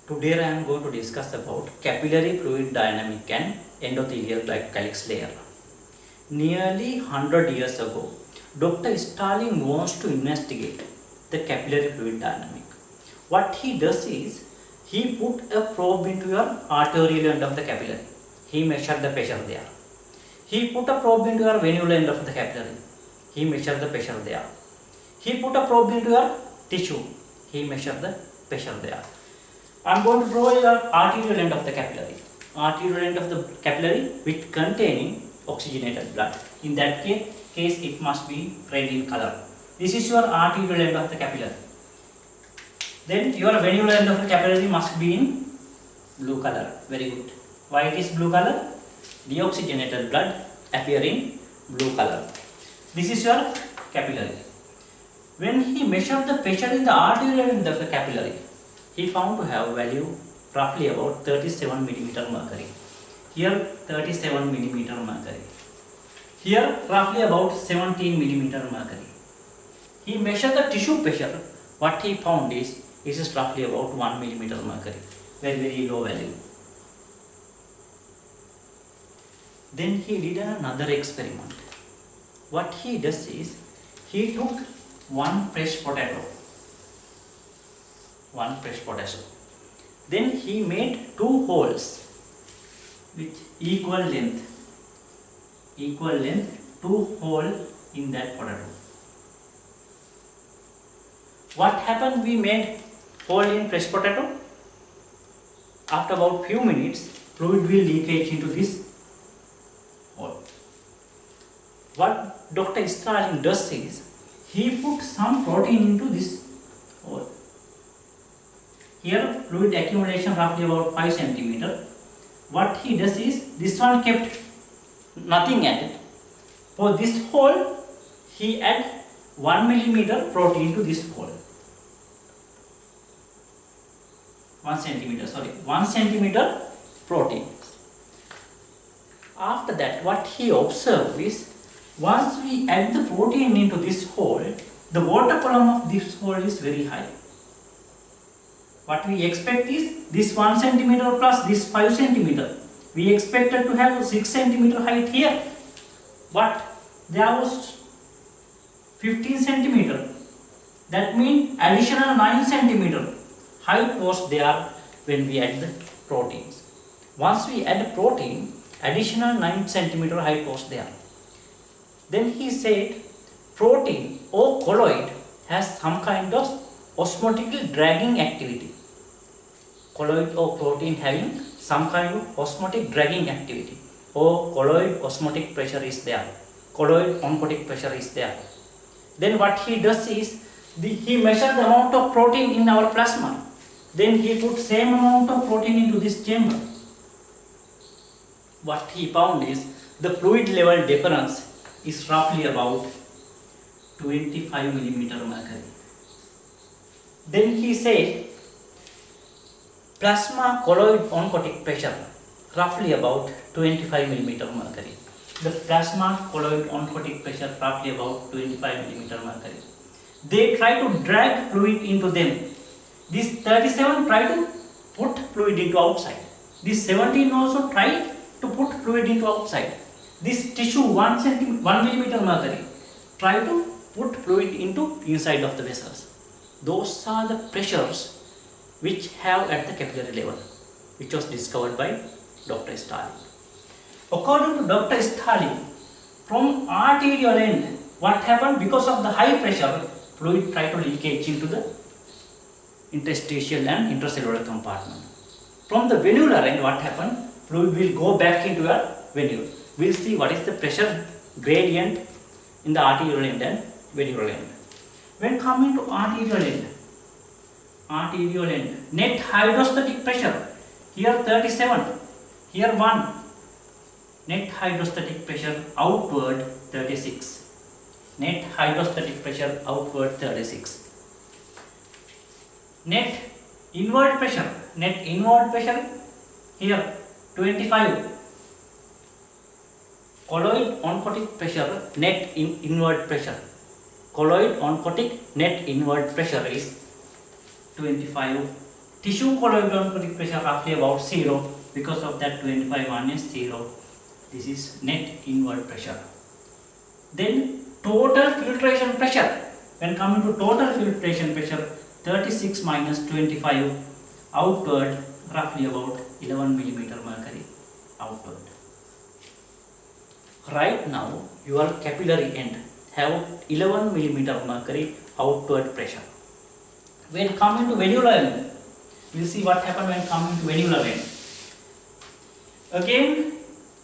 Today I am going to discuss about capillary fluid dynamic and endothelial calyx layer. Nearly 100 years ago, Dr. Starling wants to investigate the capillary fluid dynamic. What he does is, he put a probe into your arterial end of the capillary. He measured the pressure there. He put a probe into your venular end of the capillary. He measured the pressure there. He put a probe into your tissue. He measured the pressure there. I am going to draw your arterial end of the capillary. Arterial end of the capillary with containing oxygenated blood. In that case it must be red in color. This is your arterial end of the capillary. Then your venular end of the capillary must be in blue color. Very good. Why it is blue color? Deoxygenated blood appear in blue color. This is your capillary. When he measured the pressure in the arterial end of the capillary, he found to have value roughly about 37 millimeter mercury. Here 37 millimeter mercury. Here roughly about 17 millimeter mercury. He measured the tissue pressure. What he found is it is roughly about 1 millimeter mercury. Very low value. Then he did another experiment. What he does is, he took one fresh potato. Then he made two holes with equal length, two holes in that potato. What happened? We made hole in fresh potato. After about few minutes, fluid will leakage into this hole. What Dr. Starling does is, he put some protein into this hole. Here fluid accumulation roughly about 5 cm. What he does is, this one kept nothing at it. For this hole, he add 1 millimeter protein to this hole. 1 centimeter protein. After that, what he observed is, once we add the protein into this hole, the water column of this hole is very high. What we expect is, this 1 centimeter plus this 5 centimeter. We expected to have 6 centimeter height here, but there was 15 centimeter. That means additional 9 centimeter height was there when we add the proteins. Once we add protein, additional 9 centimeter height was there. Then he said, protein or colloid has some kind of osmotic dragging activity. Colloid or protein having some kind of osmotic dragging activity, or colloid osmotic pressure is there, colloid oncotic pressure is there. Then what he does is, he measures the amount of protein in our plasma. Then he put same amount of protein into this chamber. What he found is, the fluid level difference is roughly about 25 millimeter mercury. Then he said, plasma colloid oncotic pressure roughly about 25 millimeter mercury. The plasma colloid oncotic pressure roughly about 25 millimeter mercury. They try to drag fluid into them. This 37 try to put fluid into outside. This 17 also try to put fluid into outside. This tissue 1 millimeter mercury try to put fluid into inside of the vessels. Those are the pressures which have at the capillary level, which was discovered by Dr. Starling. According to Dr. Starling, from arterial end, what happened? Because of the high pressure, fluid try to leakage into the interstitial and intracellular compartment. From the venular end, what happened? Fluid will go back into your venule. We will see what is the pressure gradient in the arterial end and venular end. When coming to arterial end, net hydrostatic pressure, here 37, here 1, net hydrostatic pressure outward 36, net hydrostatic pressure outward 36. Net inward pressure here 25. Colloid oncotic pressure, net inward pressure. Colloid oncotic net inward pressure is 25 Tissue colloid oncotic pressure roughly about 0. Because of that 25 minus 0. This is net inward pressure. Then total filtration pressure. When coming to total filtration pressure, 36 minus 25 outward, roughly about 11 millimeter mercury outward. Right now, your capillary end have 11 millimeter mercury outward pressure. When coming to venular end, we'll see what happens when coming to venular end. Again,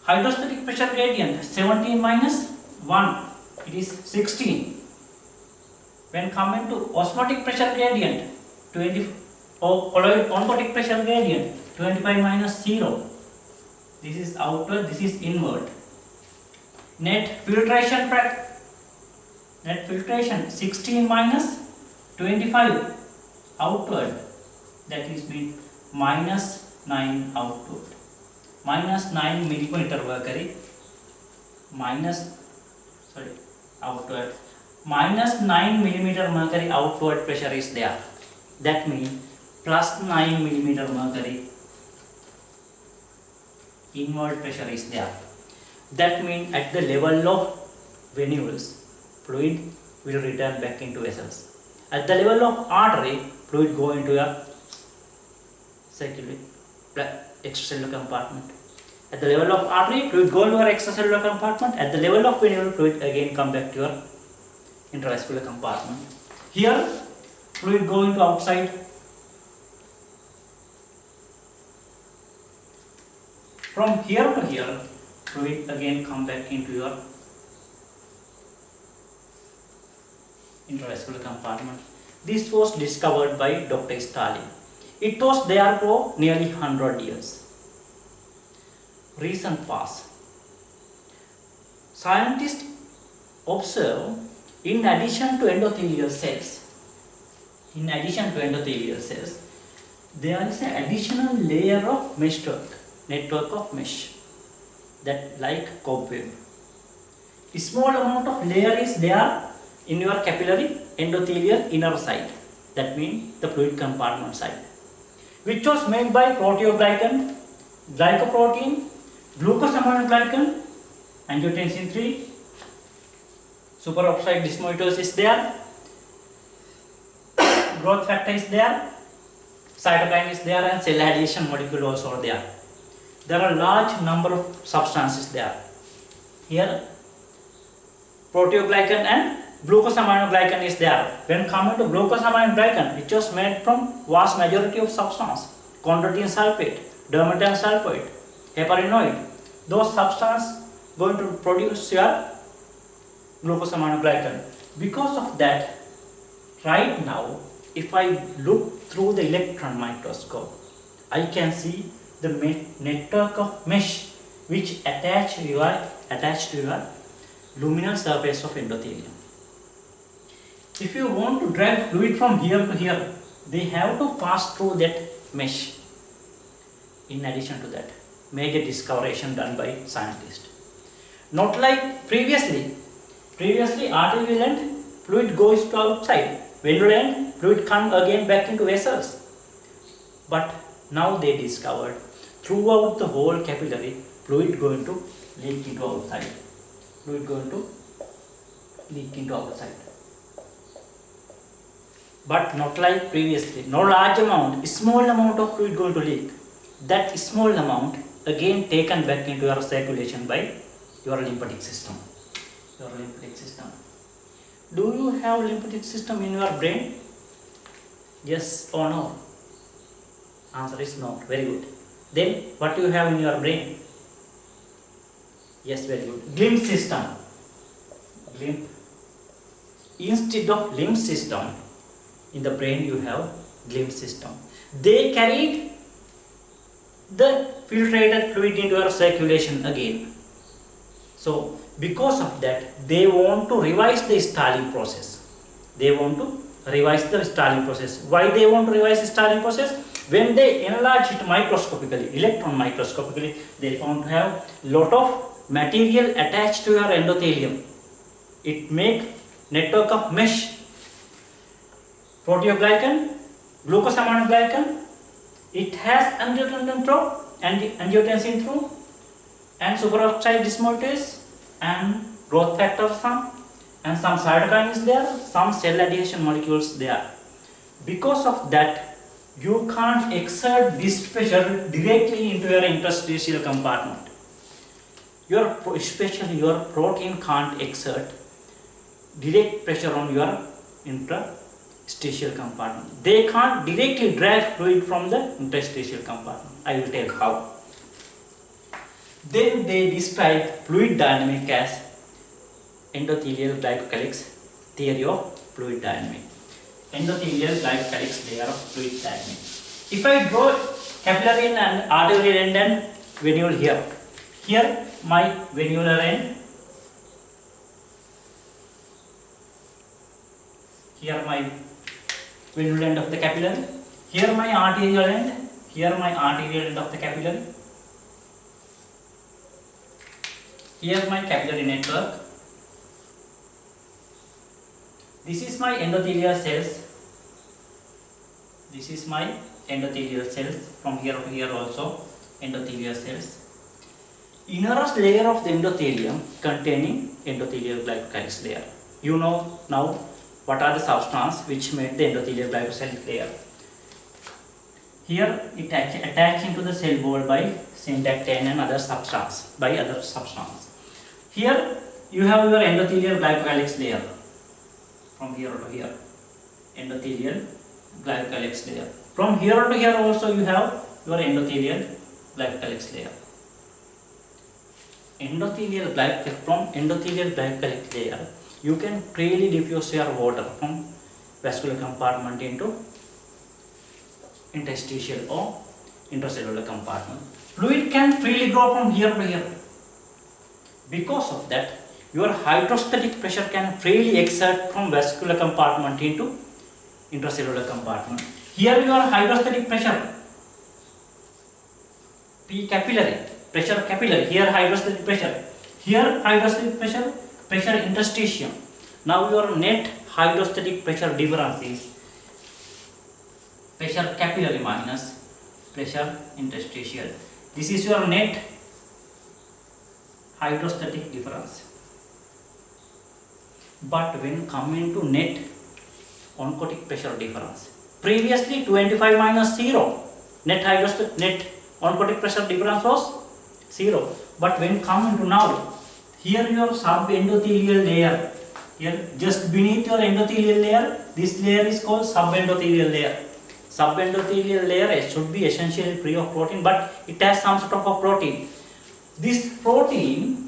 hydrostatic pressure gradient 17 minus 1, it is 16. When coming to osmotic pressure gradient, 20, or colloid oncotic pressure gradient 25 minus 0. This is outward, this is inward. Net filtration 16 minus 25 outward, that is mean minus 9 outward. Minus 9 millimeter mercury outward. Minus 9 millimeter mercury outward pressure is there. That means plus 9 millimeter mercury inward pressure is there. That means at the level of venules, fluid will return back into vessels. At the level of artery, fluid go into a circulatory extracellular compartment. At the level of artery, fluid go into our extracellular compartment. At the level of venule, fluid again come back to your intravascular compartment. Here, fluid go into outside. From here to here, fluid again come back into your intravascular compartment. This was discovered by Dr. Stalling. It was there for nearly 100 years. Recent past. Scientists observe in addition to endothelial cells, there is an additional layer of network of mesh, that like cobweb. A small amount of layer is there in your capillary endothelial inner side, that means the fluid compartment side, which was made by proteoglycan, glycoprotein, glucosaminoglycan, angiotensin 3, superoxide dismutase is there, growth factor is there, cytokine is there, and cell adhesion molecule also are there. There are large number of substances there. Here, proteoglycan and glucosaminoglycan is there. When coming to glucosaminoglycan, it was made from vast majority of substance: chondroitin sulfate, dermatan sulfate, heparinoid. Those substances going to produce your glucosaminoglycan. Because of that, right now, if I look through the electron microscope, I can see the network of mesh which attach to your luminal surface of endothelium. If you want to drag fluid from here to here, they have to pass through that mesh. In addition to that, major discovery done by scientists. Not like previously arterial end fluid goes to outside, venular end fluid come again back into vessels. But now they discovered throughout the whole capillary, fluid going to leak into outside. But not like previously. No large amount, small amount of fluid going to leak. That small amount again taken back into your circulation by your lymphatic system. Do you have lymphatic system in your brain? Yes or no? Answer is no. Very good. Then what do you have in your brain? Yes, very good. Lymph system. Instead of lymph system, in the brain you have lymph system. They carried the filtrated fluid into your circulation again. So because of that, they want to revise the Stalling process. Why they want to revise the Stalling process? When they enlarge it microscopically, electron microscopically, they found to have lot of material attached to your endothelium. It make network of mesh. Proteoglycan, glucosaminoglycan, It has angiotensin through and superoxide dismutase and growth factor some, and some cytokine is there, some cell adhesion molecules there. Because of that, you can't exert this pressure directly into your interstitial compartment. Especially your protein can't exert direct pressure on your interstitial compartment. They can't directly drag fluid from the interstitial compartment. I will tell how. Then they describe fluid dynamic as endothelial glycocalyx theory of fluid dynamics. Endothelial glycocalyx layer of fluid dynamic. If I draw capillary and arterial end and venule here my venular end, here my venular end of the capillary, here my arterial end, here my arterial end of the capillary, here my capillary network. This is my endothelial cells. This is my endothelial cells. From here to here also endothelial cells. Innermost layer of the endothelium containing endothelial glycocalyx layer. You know now what are the substances which made the endothelial glycocalyx layer. Here it attached into the cell wall by syntactane and other substances. Here you have your endothelial glycocalyx layer. From here to here, endothelial glycocalyx layer. From here to here also you have your endothelial glycocalyx layer. From endothelial glycocalyx layer, you can freely diffuse your water from vascular compartment into interstitial or intracellular compartment. Fluid can freely go from here to here. Because of that, your hydrostatic pressure can freely exert from vascular compartment into intracellular compartment. Here your hydrostatic pressure, P capillary, pressure capillary, here hydrostatic pressure, here hydrostatic pressure, pressure interstitium. Now your net hydrostatic pressure difference is pressure capillary minus pressure interstitial. This is your net hydrostatic difference. But when coming to net oncotic pressure difference, previously 25 minus 0, net oncotic pressure difference was 0. But when coming to now, here your subendothelial layer, here just beneath your endothelial layer, this layer is called subendothelial layer. Subendothelial layer should be essentially free of protein, but it has some sort of a protein. This protein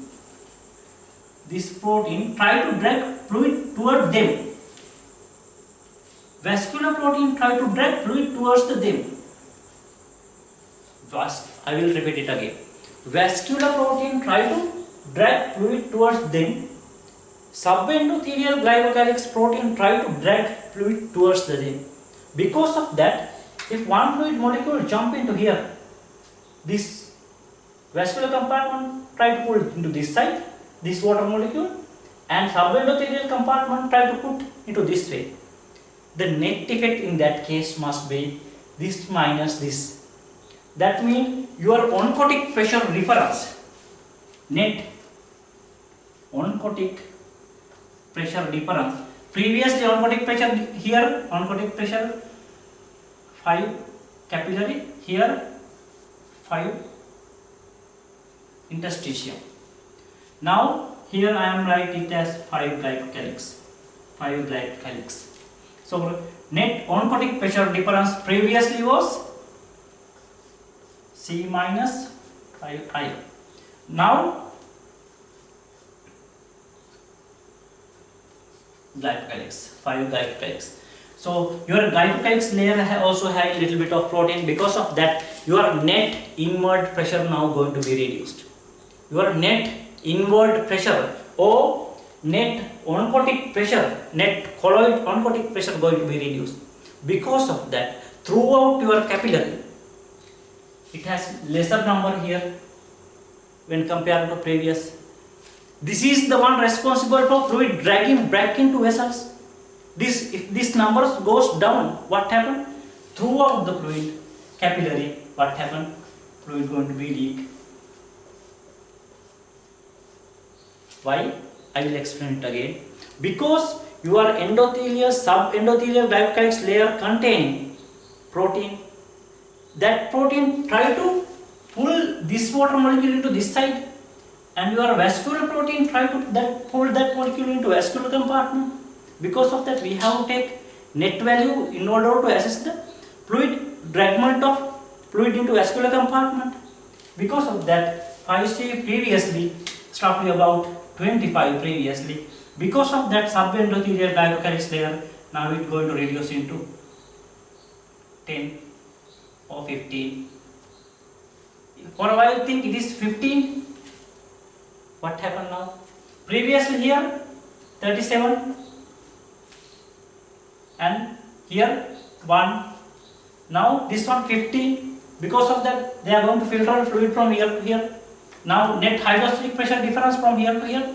try to drag fluid toward them. Vascular protein try to drag fluid towards them. I will repeat it again. Vascular protein try to drag fluid towards them. Subendothelial glycocalyx protein try to drag fluid towards them. Because of that, if one fluid molecule jump into here, this vascular compartment try to pull into this side, this water molecule, and subendothelial compartment try to put into this way. The net effect in that case must be this minus this. That means your oncotic pressure difference, net oncotic pressure difference. Previously oncotic pressure here, oncotic pressure 5 capillary, here 5 interstitium. Now here I am writing it as 5 glycocalyx. So net oncotic pressure difference previously was C minus 5I. Now glycocalyx, 5 glycocalyx. So your glycocalyx layer also has a little bit of protein. Because of that, your net inward pressure now going to be reduced. Your net inward pressure or net oncotic pressure, net colloid oncotic pressure going to be reduced. Because of that, throughout your capillary, it has lesser number here when compared to previous. This is the one responsible for fluid dragging back into vessels. If this numbers goes down, what happens? Throughout the fluid, capillary, what happened? Fluid going to be leak. Why? I will explain it again. Because your endothelial, subendothelial glycocalyx layer containing protein, that protein try to pull this water molecule into this side, and your vascular protein try to pull that molecule into vascular compartment. Because of that, we have to take net value in order to assess the fluid dragment of fluid into vascular compartment. Because of that, I say previously, roughly about 25 previously. Because of that subendothelial glycocalyx layer, now it is going to reduce into 10 or 15. For a while, think it is 15. What happened now? Previously here 37 and here 1. Now this one 15. Because of that, they are going to filter fluid from here to here. Now net hydrostatic pressure difference from here to here.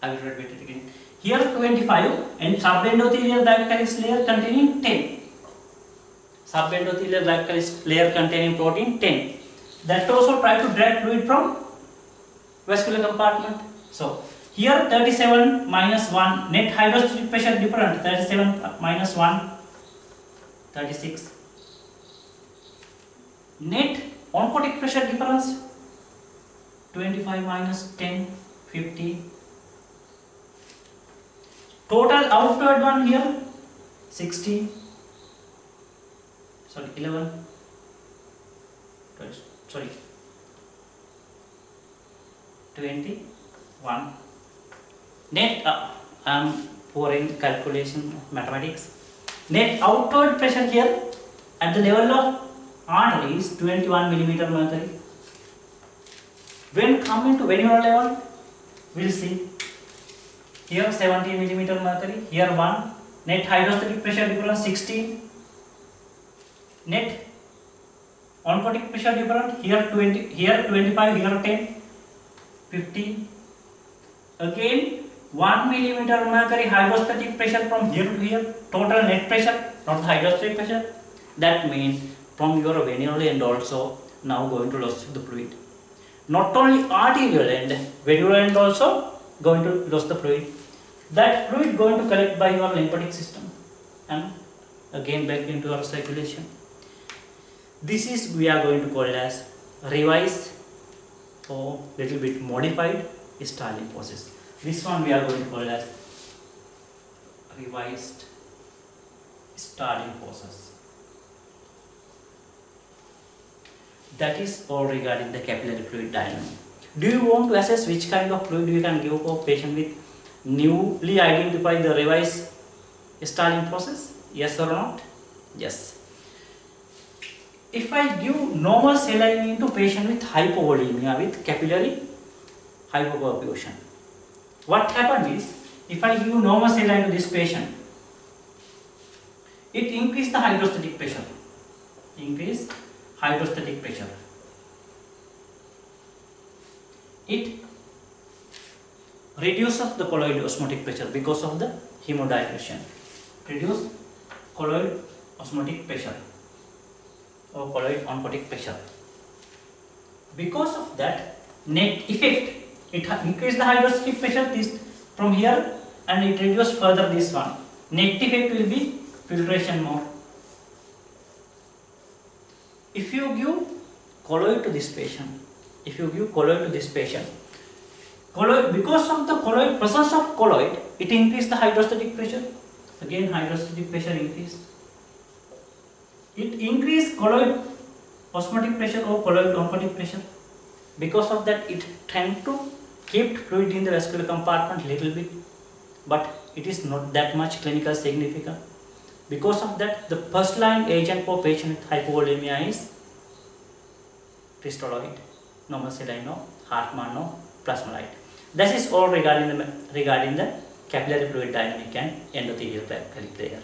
I will repeat it again. Here 25 and subendothelial glycocalyx layer containing 10. Subendothelial glycocalyx layer containing protein 10. That also try to drag fluid from vascular compartment. So here 37 minus 1 net hydrostatic pressure different. 37 minus 1 36. Net oncotic pressure difference 25 minus 10 50. Total outward one here 16. Sorry 11. Sorry 21. Net I am poor in calculation mathematics. Net outward pressure here at the level of artery is 21 millimeter mercury. When coming to venular level, we will see here 17 millimeter mercury, here 1. Net hydrostatic pressure difference 16. Net oncotic pressure difference here 20, here 25, here 10, 15. Again 1 millimeter mercury hydrostatic pressure from here to here. Total net pressure, not hydrostatic pressure. That means from your venular end also now going to lose the fluid. Not only arterial end, venular end also going to lose the fluid. That fluid going to collect by your lymphatic system and again back into your circulation. This is we are going to call as revised or little bit modified Starling process. This one we are going to call as revised Starling process. That is all regarding the capillary fluid dynamic. Do you want to assess which kind of fluid you can give for patient with newly identified the revised Starling process? Yes or not? Yes. If I give normal saline into patient with hypovolemia with capillary hypoperfusion, what happens is, if I give normal saline to this patient, it increases the hydrostatic pressure. Increase hydrostatic pressure. It reduces the colloid osmotic pressure because of the hemodilution. Reduce colloid osmotic pressure or colloid oncotic pressure. Because of that, net effect, it increase the hydrostatic pressure this from here and it reduce further this one. Net effect will be filtration more. If you give colloid to this patient, colloid, because of the colloid, presence of colloid, it increase the hydrostatic pressure. Again hydrostatic pressure increase. It increase colloid osmotic pressure or colloid oncotic pressure. Because of that, it tend to keep fluid in the vascular compartment little bit, but it is not that much clinical significant. Because of that, the first line agent for patient with hypovolemia is crystalloid, normal saline no, Hartmann no, plasmolite. This is all regarding the capillary fluid dynamic and endothelial glycocalyx layer.